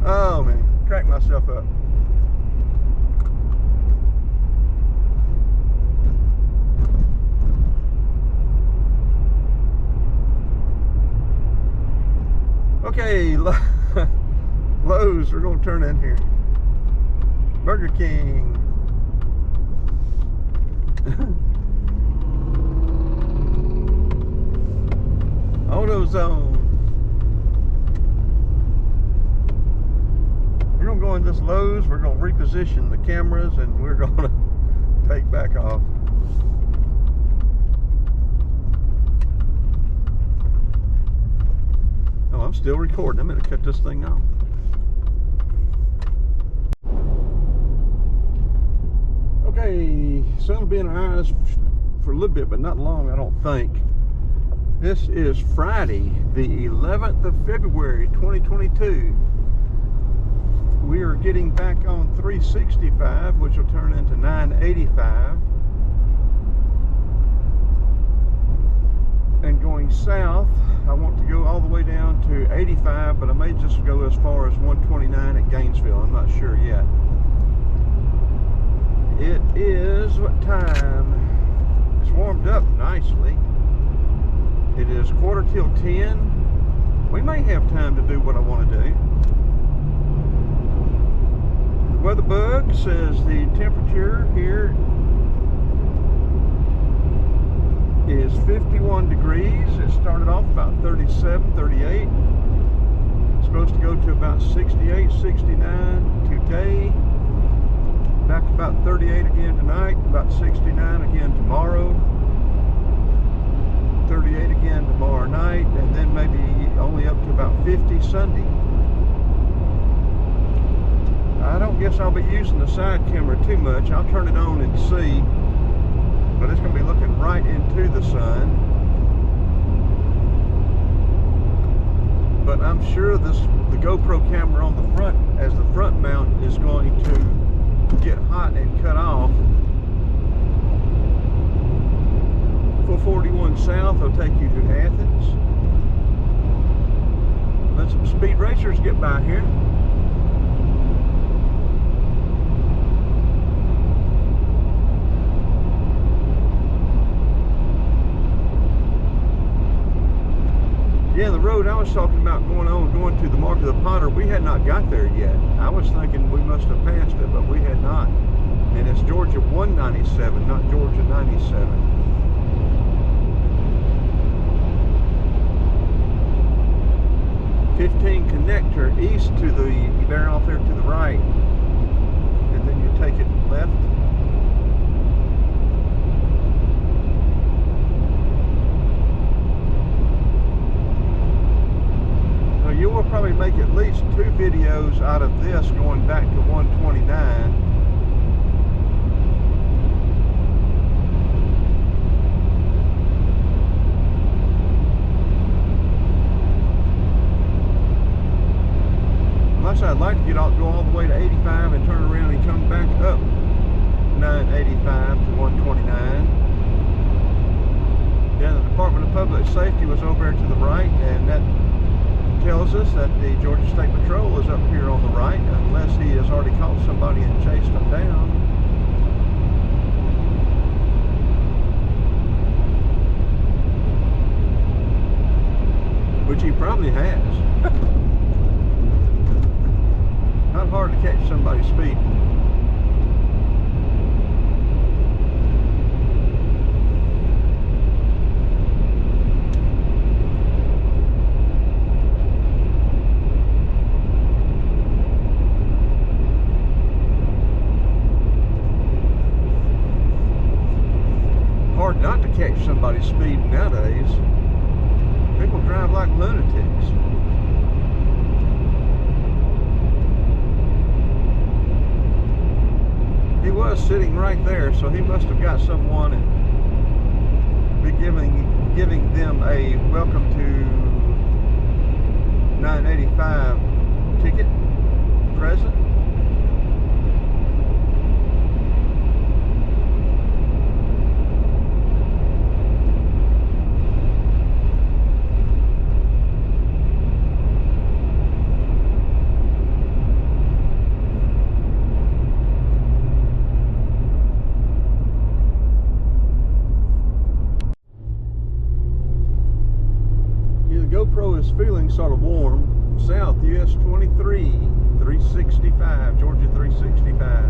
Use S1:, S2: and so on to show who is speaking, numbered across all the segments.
S1: Oh man, crack myself up. Okay, Lowe's, we're gonna turn in here. Burger King. AutoZone. We're gonna go in this Lowe's, we're gonna reposition the cameras, and we're gonna take back off. Oh, I'm still recording. I'm gonna cut this thing off. Okay, sun will be in our eyes for a little bit, but not long, I don't think. This is Friday, the 11th of February, 2022. We are getting back on 365, which will turn into 985. And going south, I want to go all the way down to 85, but I may just go as far as 129 at Gainesville. I'm not sure yet. It is, what time? It's warmed up nicely. It is 9:45. We may have time to do what I want to do. The weather bug says the temperature here is 51 degrees. It started off about 37, 38. It's supposed to go to about 68, 69 today. Back about 38 again tonight, about 69 again tomorrow, 38 again tomorrow night, and then maybe only up to about 50 Sunday. I don't guess I'll be using the side camera too much. I'll turn it on and see, but it's going to be looking right into the sun. But I'm sure the GoPro camera on the front, as the front mount, is going to get hot and cut off. 441 south will take you to Athens. Let some speed racers get by here. Yeah, the road I was talking about going to the Mark of the Potter, we had not got there yet. I was thinking we must have passed it, but we had not. And it's Georgia 197, not Georgia 97. Connector east to the, there off there to the right, and then you take it left. So you will probably make at least 2 videos out of this going back to 129. I'd like to go all the way to 85 and turn around and come back up 985 to 129. Yeah, the Department of Public Safety was over there to the right, and that tells us that the Georgia State Patrol is up here on the right, unless he has already caught somebody and chased them down. Which he probably has. Not hard to catch somebody speeding. Hard not to catch somebody speeding nowadays. People drive like lunatics. He was sitting right there, so he must have got someone and be giving them a welcome to 985 ticket present. GoPro is feeling sort of warm. South, US 23, 365, Georgia 365.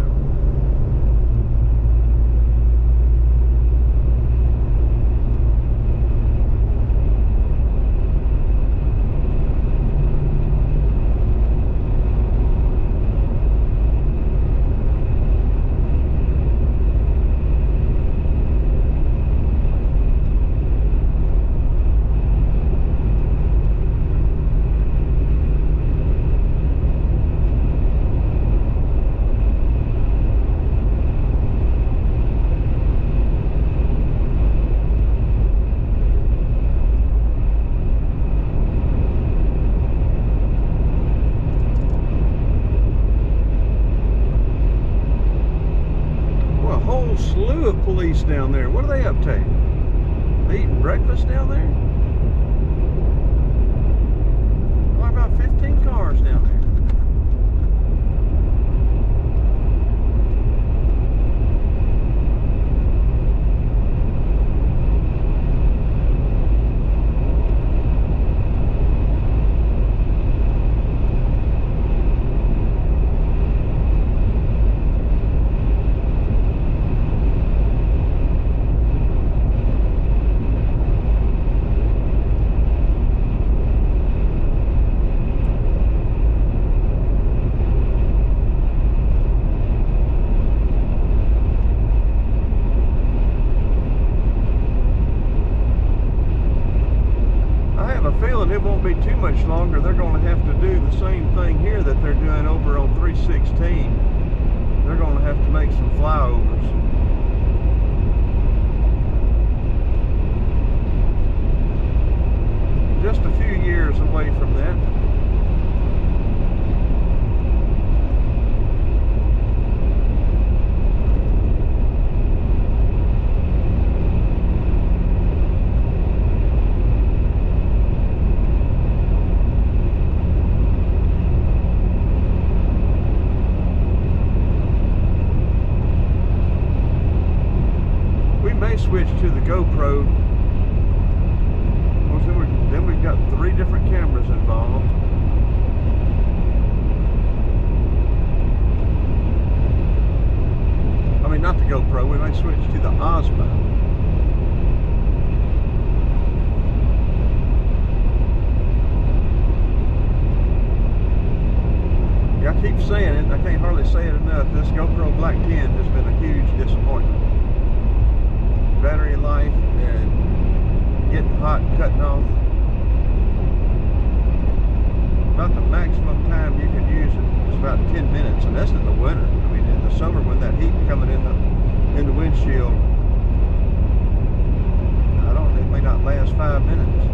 S1: Slew of police down there. What are they up to? They eating breakfast down there? Well, about 15 cars down there. Feeling it won't be too much longer. They're going to have to do the same thing here that they're doing over on 316. They're going to have to make some flyovers. Just a few years away from that. Switch to the GoPro. Then we've got 3 different cameras involved. I mean, not the GoPro. We may switch to the Osmo. Yeah, I keep saying it. I can't hardly say it enough. This GoPro Black 10 has been a huge disappointment. Battery life and getting hot and cutting off. About the maximum time you can use it is about 10 minutes, and that's in the winter. I mean, in the summer when that heat coming in the windshield, I don't know, it may not last 5 minutes.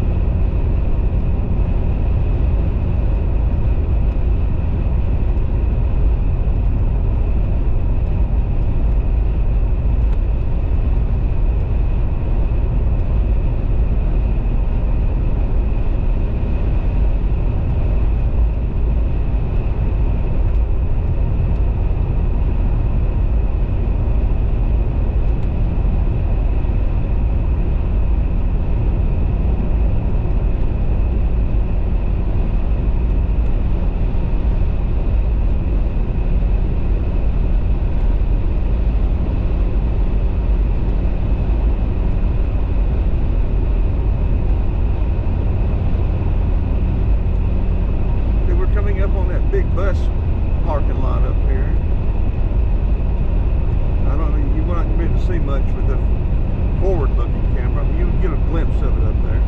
S1: Bus parking lot up here. I don't know, you won't be able to see much with the forward-looking camera. You can get a glimpse of it up there.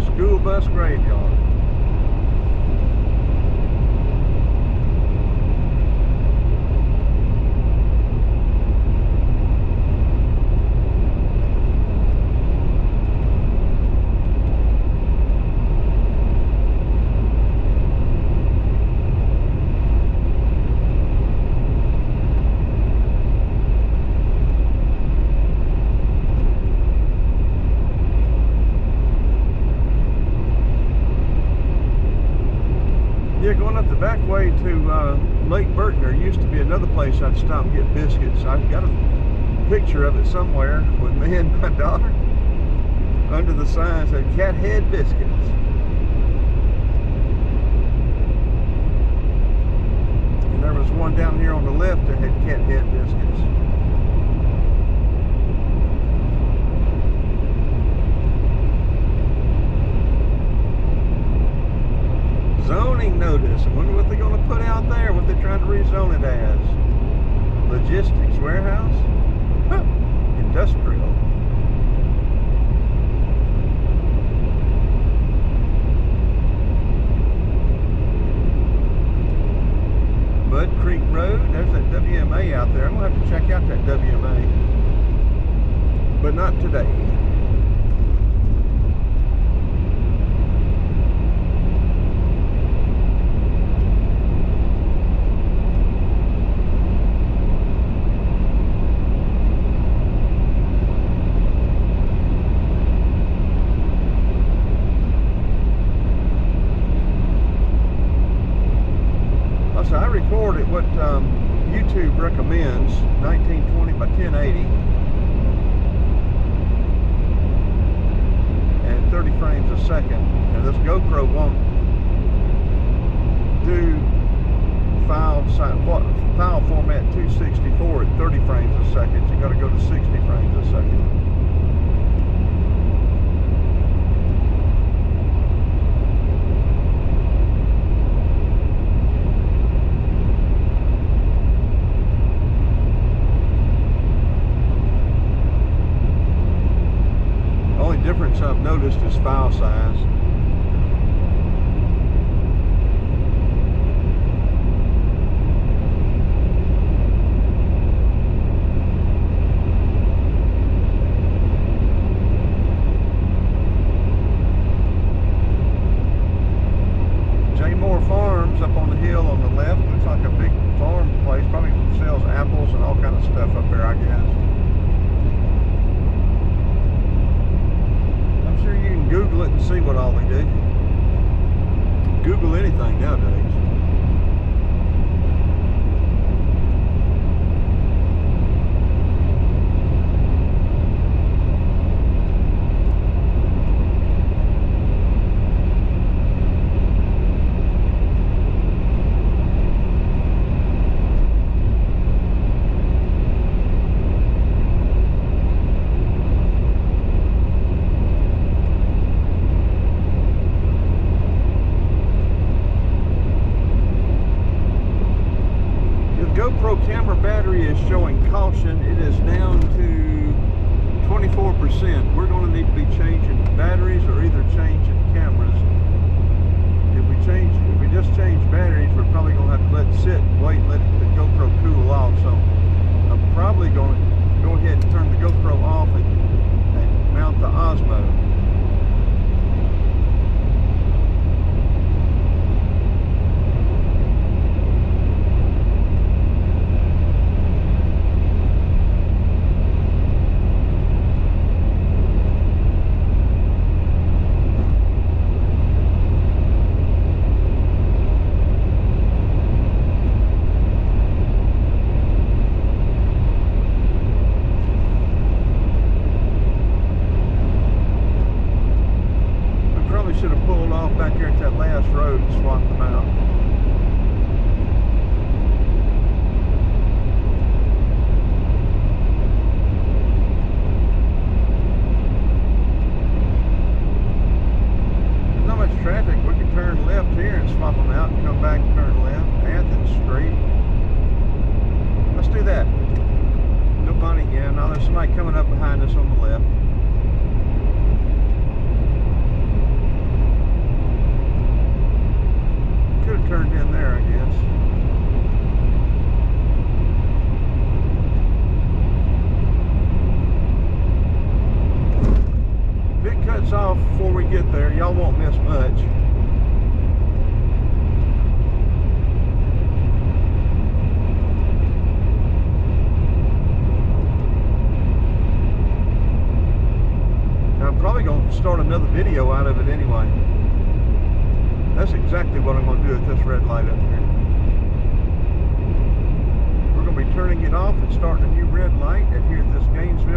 S1: School bus graveyard. Yeah, going up the back way to Lake Burton, there used to be another place I'd stop and get biscuits. I've got a picture of it somewhere with me and my daughter. under the sign said cat head biscuits. And there was one down here on the left that had cat head biscuits. Zoning notice. I wonder what they're going to put out there, what they're trying to rezone it as. Logistics warehouse? Huh. Industrial. Mud Creek Road, there's that WMA out there. I'm going to have to check out that WMA. But not today. So I record at what YouTube recommends, 1920 by 1080 and 30 frames a second. And this GoPro won't do file format 264 at 30 frames a second. You got to go to 60 frames a second. Difference I've noticed is file size. Farms up on the hill on the left. Looks like a big farm place. Probably sells apples and all kind of stuff up there, I guess. Sure you can Google it and see what all they do. Google anything nowadays. GoPro camera battery is showing caution. It is down to 24%. We're going to need to be changing batteries or either changing cameras. If we just change batteries, we're probably going to have to let it sit and wait and let the GoPro cool off. So I'm probably going to go ahead and turn the GoPro off and mount the Osmo. Should have pulled off back here at that last road and swapped them out. There's not much traffic. We can turn left here and swap them out and come back and turn left. Athens Street. Let's do that. Nobody, yeah, now there's somebody coming up behind us on the left. Could have turned in there, I guess. If it cuts off before we get there, y'all won't miss much. I'm probably going to start another video out of it anyway. That's exactly what I'm going to do at this red light up here. We're going to be turning it off and starting a new red light at here at this Gainesville